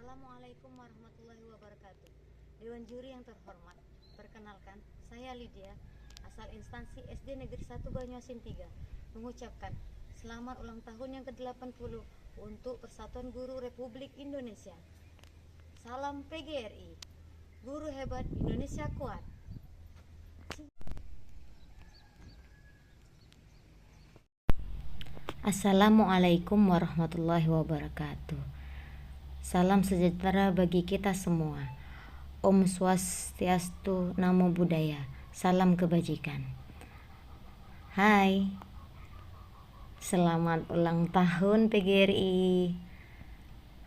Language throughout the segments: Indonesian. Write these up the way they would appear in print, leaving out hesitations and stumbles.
Assalamualaikum warahmatullahi wabarakatuh. Dewan Juri yang terhormat, perkenalkan, saya Lydia, asal instansi SD Negeri 1 Banyuasin 3, mengucapkan selamat ulang tahun yang ke-80 untuk Persatuan Guru Republik Indonesia. Salam PGRI, guru hebat Indonesia kuat. Assalamualaikum warahmatullahi wabarakatuh. Salam sejahtera bagi kita semua. Om Swastiastu, Namo Buddhaya. Salam kebajikan. Hai, selamat ulang tahun PGRI.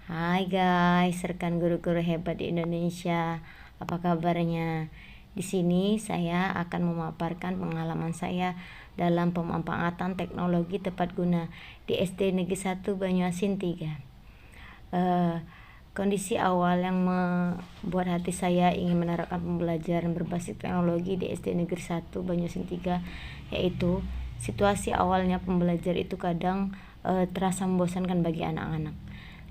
Hai guys, rekan guru-guru hebat di Indonesia. Apa kabarnya? Di sini saya akan memaparkan pengalaman saya dalam pemanfaatan teknologi tepat guna di SD Negeri 1 Banyuasin 3. Kondisi awal yang membuat hati saya ingin menerapkan pembelajaran berbasis teknologi di SD Negeri 1 Banyuasin 3 yaitu situasi awalnya pembelajar itu kadang terasa membosankan bagi anak-anak.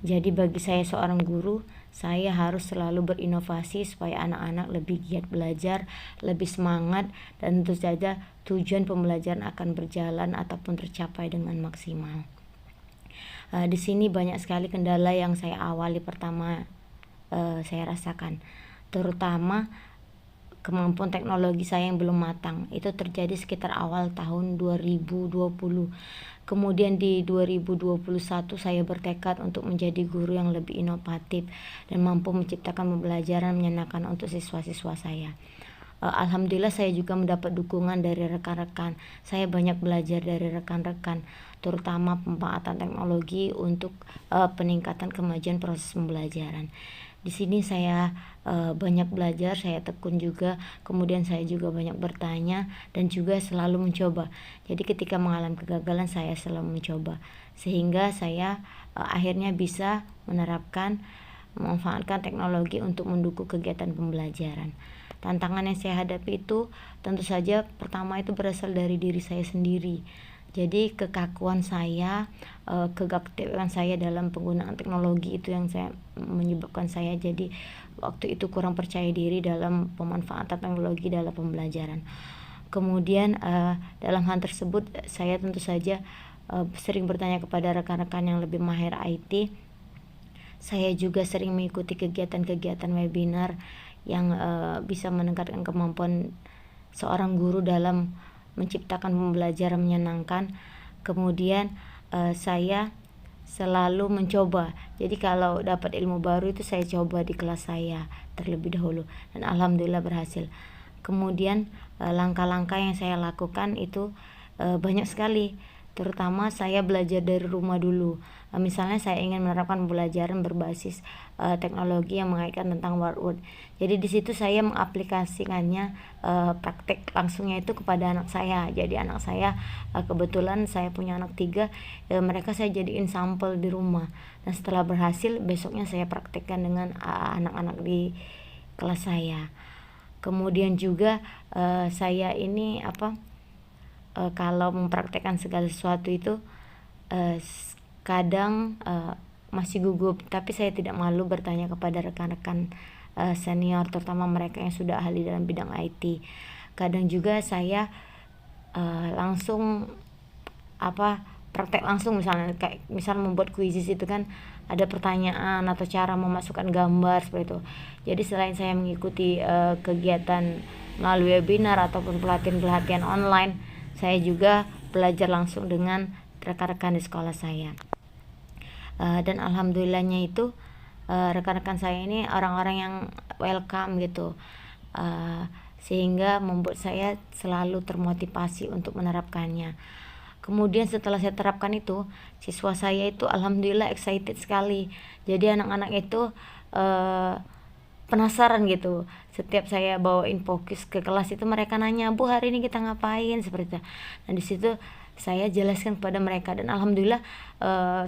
Jadi bagi saya seorang guru, saya harus selalu berinovasi supaya anak-anak lebih giat belajar, lebih semangat, dan tentu saja tujuan pembelajaran akan berjalan ataupun tercapai dengan maksimal. Di sini banyak sekali kendala yang saya awali pertama saya rasakan, terutama kemampuan teknologi saya yang belum matang. Itu terjadi sekitar awal tahun 2020. Kemudian di 2021 saya bertekad untuk menjadi guru yang lebih inovatif dan mampu menciptakan pembelajaran menyenangkan untuk siswa-siswa saya. Alhamdulillah saya juga mendapat dukungan dari rekan-rekan. Saya banyak belajar dari rekan-rekan, terutama pemanfaatan teknologi untuk peningkatan kemajuan proses pembelajaran. Di sini saya banyak belajar, saya tekun juga, kemudian saya juga banyak bertanya dan juga selalu mencoba. Jadi ketika mengalami kegagalan saya selalu mencoba, sehingga saya akhirnya bisa memanfaatkan teknologi untuk mendukung kegiatan pembelajaran. Tantangan yang saya hadapi itu tentu saja pertama itu berasal dari diri saya sendiri. Jadi kekakuan saya, kegagalan saya dalam penggunaan teknologi itu yang menyebabkan saya jadi waktu itu kurang percaya diri dalam pemanfaatan teknologi dalam pembelajaran. Kemudian dalam hal tersebut saya tentu saja sering bertanya kepada rekan-rekan yang lebih mahir IT. Saya juga sering mengikuti kegiatan-kegiatan webinar yang bisa meningkatkan kemampuan seorang guru dalam menciptakan pembelajaran menyenangkan. Kemudian saya selalu mencoba. Jadi kalau dapat ilmu baru itu saya coba di kelas saya terlebih dahulu dan alhamdulillah berhasil. Kemudian langkah-langkah yang saya lakukan itu banyak sekali. Terutama saya belajar dari rumah dulu. Misalnya saya ingin menerapkan pembelajaran berbasis teknologi yang mengaitkan tentang word. Jadi di situ saya mengaplikasikannya praktek langsungnya itu kepada anak saya. Jadi anak saya kebetulan saya punya anak 3, mereka saya jadiin sampel di rumah. Dan setelah berhasil besoknya saya praktekkan dengan anak-anak di kelas saya. Kemudian juga saya ini kalau mempraktekkan segala sesuatu itu kadang masih gugup, tapi saya tidak malu bertanya kepada rekan-rekan senior, terutama mereka yang sudah ahli dalam bidang IT. Kadang juga saya langsung praktek langsung, misalnya kayak membuat kuisis itu kan ada pertanyaan atau cara memasukkan gambar seperti itu. Jadi selain saya mengikuti kegiatan melalui webinar ataupun pelatihan-pelatihan online, saya juga belajar langsung dengan rekan-rekan di sekolah saya. Dan alhamdulillahnya itu rekan-rekan saya ini orang-orang yang welcome gitu, sehingga membuat saya selalu termotivasi untuk menerapkannya. Kemudian setelah saya terapkan itu, siswa saya itu alhamdulillah excited sekali. Jadi anak-anak itu penasaran gitu. Setiap saya bawain fokus ke kelas itu mereka nanya, "Bu, hari ini kita ngapain?" seperti itu. Nah di situ saya jelaskan kepada mereka dan alhamdulillah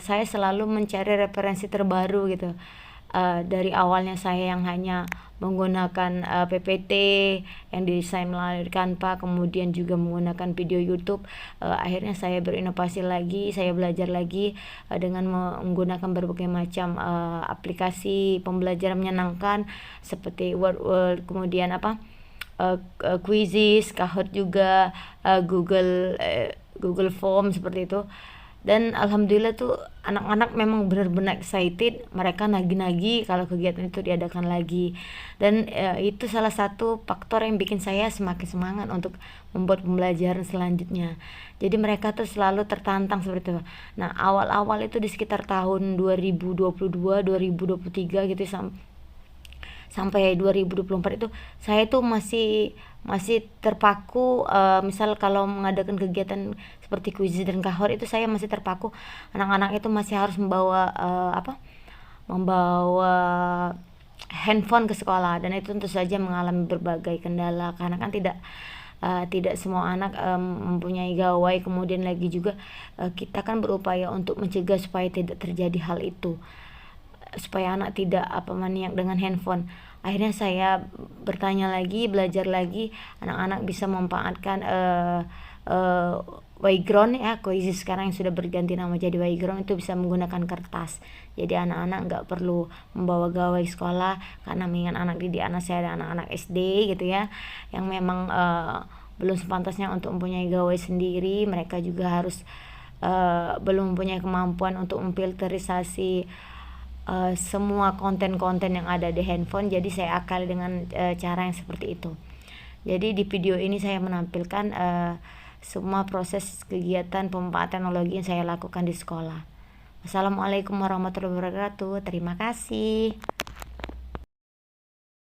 saya selalu mencari referensi terbaru gitu. dari awalnya saya yang hanya menggunakan PPT yang didesain melalui Canva, kemudian juga menggunakan video YouTube. Akhirnya saya berinovasi lagi, saya belajar lagi dengan menggunakan berbagai macam aplikasi pembelajaran menyenangkan seperti Word, kemudian Quizzes, Kahoot juga, Google Form seperti itu. Dan alhamdulillah tuh anak-anak memang benar-benar excited, mereka nagih-nagih kalau kegiatan itu diadakan lagi. Dan itu salah satu faktor yang bikin saya semakin semangat untuk membuat pembelajaran selanjutnya. Jadi mereka tuh selalu tertantang seperti itu. Nah, awal-awal itu di sekitar tahun 2022 2023 gitu sampai 2024 itu saya tuh masih terpaku, misal kalau mengadakan kegiatan seperti kuis dan kahor itu saya masih terpaku, anak-anak itu masih harus membawa handphone ke sekolah, dan itu tentu saja mengalami berbagai kendala karena kan tidak semua anak mempunyai gawai. Kemudian lagi juga kita kan berupaya untuk mencegah supaya tidak terjadi hal itu, supaya anak tidak maniak dengan handphone. Akhirnya saya bertanya lagi, belajar lagi, anak-anak bisa memanfaatkan Wayground ya, Quizzes sekarang yang sudah berganti nama jadi Wayground, itu bisa menggunakan kertas. Jadi anak-anak nggak perlu membawa gawai sekolah, karena mengingat anak didik anak saya ada anak-anak SD gitu ya, yang memang belum sepantasnya untuk mempunyai gawai sendiri. Mereka juga harus belum mempunyai kemampuan untuk memfilterisasi semua konten-konten yang ada di handphone. Jadi saya akali dengan cara yang seperti itu. Jadi di video ini saya menampilkan semua proses kegiatan pemanfaatan teknologi yang saya lakukan di sekolah. Wassalamualaikum warahmatullahi wabarakatuh. Terima kasih.